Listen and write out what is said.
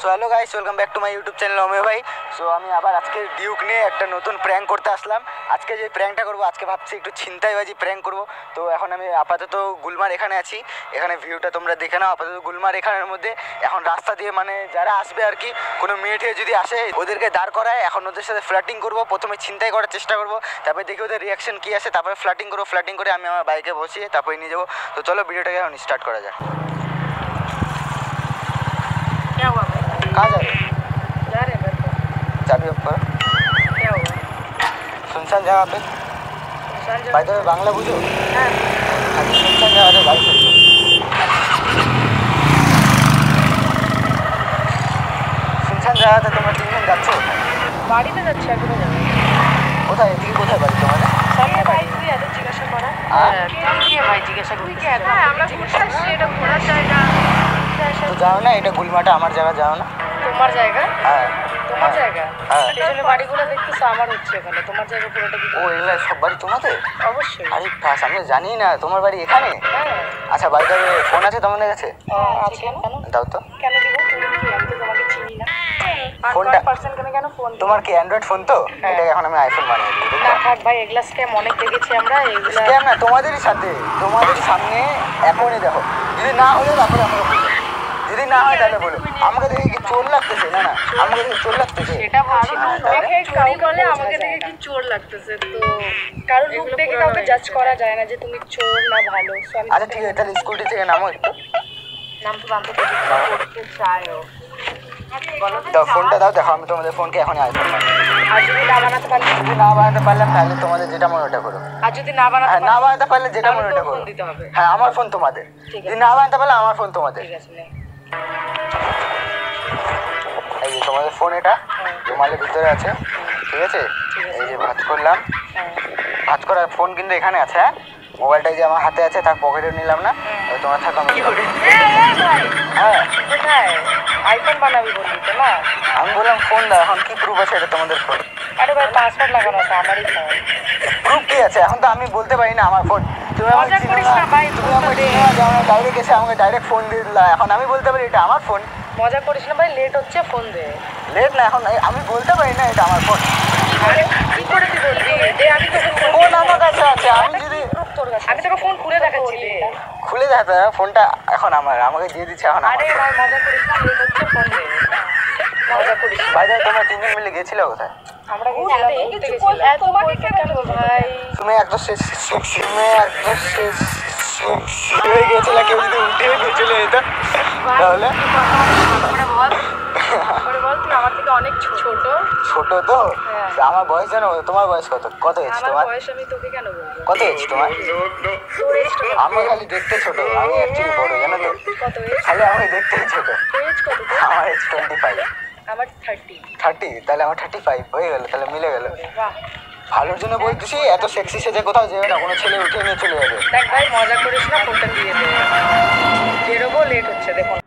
So hello guys, welcome back to my YouTube channel Amey ভাই। So আমি আবার আজকে ডিউক নিয়ে একটা নতুন প্র্যাঙ্ক করতে আসলাম। আজকে যে প্র্যাঙ্কটা করবো, আজকে ভাবছি একটু ছিনতাইবাজি প্র্যাঙ্ক করবো। তো এখন আমি আপাতত গুলমার এখানে আছি, এখানে ভিউটা তোমরা দেখে নাও। আপাতত গুলমার এখানের মধ্যে এখন রাস্তা দিয়ে মানে যারা আসবে আর কি, কোনো মেয়ে ঠেয়ে যদি আসে ওদেরকে দাঁড় করায়, এখন ওদের সাথে ফ্লার্টিং করবো। প্রথমে ছিনতাই করার চেষ্টা করবো, তারপরে দেখি ওদের রিয়াকশন কী আসে, তারপরে ফ্লার্টিং করবো। ফ্লার্টিং করে আমি আমার বাইকে বসিয়ে তারপরে নিয়ে যাবো। তো চলো ভিডিওটাকে এখন স্টার্ট করা যায়। क्या हुआ भाई? कहाँ जा रहे हो? जा रहे हैं घर पे। चाबी ऊपर क्या हुआ? सुनसान जगह पे सुनसान जगह। भाई तो बांग्ला बुझो। हाँ। सुनसान जगह भाई सुनसान জায়গাতে তোমরা তিনজন যাচ্ছ বাড়িতে যাচ্ছি, আর কোথায় যাবে? কোথায়? এদিকে কোথায় বাড়ি তোমাদের? সামনে ভাই তুই এত জিজ্ঞাসা করা। কে ভাই জিজ্ঞাসা করছিস? তুই কে? আমরা ঘুরতে আসছি, এটা ঘোরার জায়গা। তো যাও না, এটা গুলমাটা আমার জায়গা, যাও না। তোমার জায়গা? হ্যাঁ তোমার জায়গা? হ্যাঁ। পেছনে বাড়িগুলো দেখতেছো আমার হচ্ছে এখানে, তোমার জায়গা পুরোটা কি? ও এগুলা সব বাড়ি তোমাদের? অবশ্যই। আরে পাস, আমি জানি না তোমার বাড়ি এখানে। হ্যাঁ। আচ্ছা বাড়িতে ফোন আছে তোমাদের কাছে? আছে। কেন? দাও তো। কেন দিব? তুমি কি? আমি তো তোমাকে চিনি না। ফোনটা পার্সেন্ট কেন ফোন? তোমার কি অ্যান্ড্রয়েড ফোন? তো এটা এখন আমি আইফোন বানিয়ে দিই। না থাক ভাই, এগুলা স্ক্যাম অনেক দেখেছি আমরা। এগুলা স্ক্যাম না, তোমাদেরই সাথে, তোমাদের সামনে এখনই দেখো। যদি না হলে তারপরে আমাকে বলো, যদি না হয় তাহলে বলো। আমাকে দেখে কি চোর লাগতেছে? না না, আমাকে দেখে চোর লাগতেছে। সেটা বলছি না। তাহলে? চুরি করলে আমাকে দেখে কি চোর লাগতেছে? তো কারণ রূপ দেখে কাউকে জাজ করা যায় না যে তুমি চোর না ভালো। So আমি আচ্ছা ঠিক আছে, তাহলে স্কুটি থেকে নামো একটু। নাম তো জানতে চাই করতে চাইও। বলো দাও ফোনটা দাও, দেখো আমি তোমাদের ফোনকে এখনই আইফোন বানাবো। আর যদি না বানাতে পারি? যদি না বানাতে পারলাম তাহলে তোমাদের যেটা মনে ওটা করো। আর যদি না বানাতে হ্যাঁ, না বানাতে পারলে যেটা মনে ওটা ফোন করো। দিতে হবে। হ্যাঁ, আমার ফোন তোমাদের। ঠিক আছে। যদি না বানাতে পারলে আমার ফোন তোমাদের। ঠিক আছে নে। এই যে তোমাদের ফোন, এটা রুমালের ভিতরে আছে, ঠিক আছে? এই যে ভাঁজ করলাম, ভাঁজ করার ফোন কিন্তু এখানে আছে। হ্যাঁ, মোবাইলটা যে আমার হাতে আছে, তার পকেটে নিলাম না। তোমার থাকা হ্যাঁ, কোথায় আইফোন বানাবি বললি তো না? আমি বললাম ফোন দাও। এখন কি প্রুফ আছে এটা তোমাদের ফোন? আরে ভাই পাসওয়ার্ড লাগানো আছে, আমারই ফোন। প্রুফ কি আছে? এখন তো আমি বলতে পারি না আমার ফোন। তুমি আমাকে মজা চিনো করিস না, না ভাই, তুমি ফোনটা আমাকে দে। চিনো না, যে আমাকে ডাইরেক্ট এসে আমাকে ডাইরেক্ট ফোন দিয়ে দিলা। এখন আমি বলতে পারি এটা আমার ফোন? মজা করিস না ভাই, লেট হচ্ছে, ফোন দে। লেট না, এখন আমি বলতে পারি না এটা আমার ফোন। আরে কি করে তুই বলবি? দে, আমি তোকে ফোন আমার কাছে আছে, আমি যদি তোর কাছে আমি তোকে ফোন খুলে দেখাচ্ছি। দে। খুলে দেখাতে হবে, ফোনটা এখন আমার, আমাকে দিয়ে দিচ্ছে এখন আমার। আরে ভাই মজা করিস না, লেট হচ্ছে, ফোন দে। মজা করিস না। ভাই তোমরা তিনজন মিলে গেছিলে কোথায়? আমরা গেছিলাম ঘুরতে গেছিলাম। তোমাকে কেন বলবো ভাই? তুমি একদম সেক্সি, তুমি একদম সেক্সি হয়ে গেছিলে। কেউ যদি উঠে গেছিলে এটা তাহলে? বল বল, তুই আমার থেকে অনেক ছোট। ছোট তো? হ্যাঁ। আমার বয়স জানো? তোমার বয়স কত? কত এজ আমার তোমার? বয়স আমি তোকে কেন বলবো? কত এজ তোমার? তোর এজ কত? আমি খালি দেখতে ছোট, আমি অ্যাকচুয়ালি বড়, জানো তো? কত এজ? খালি আমি দেখতে ছোট। এজ কত তোর? আমার এজ 25। আমার 30। 30? তাহলে আমার 35 হয়ে গেল, তাহলে মিলে গেল। বাহ। ভালোর জন্য বলতেছি, এত সেক্সি সেজে কোথাও যেও না, কোনো ছেলে উঠে নিয়ে চলে যাবে। দেখ ভাই মজা করিস না, ফোনটা দিয়ে দে। বেরোবো, লেট হচ্ছে, দেখুন।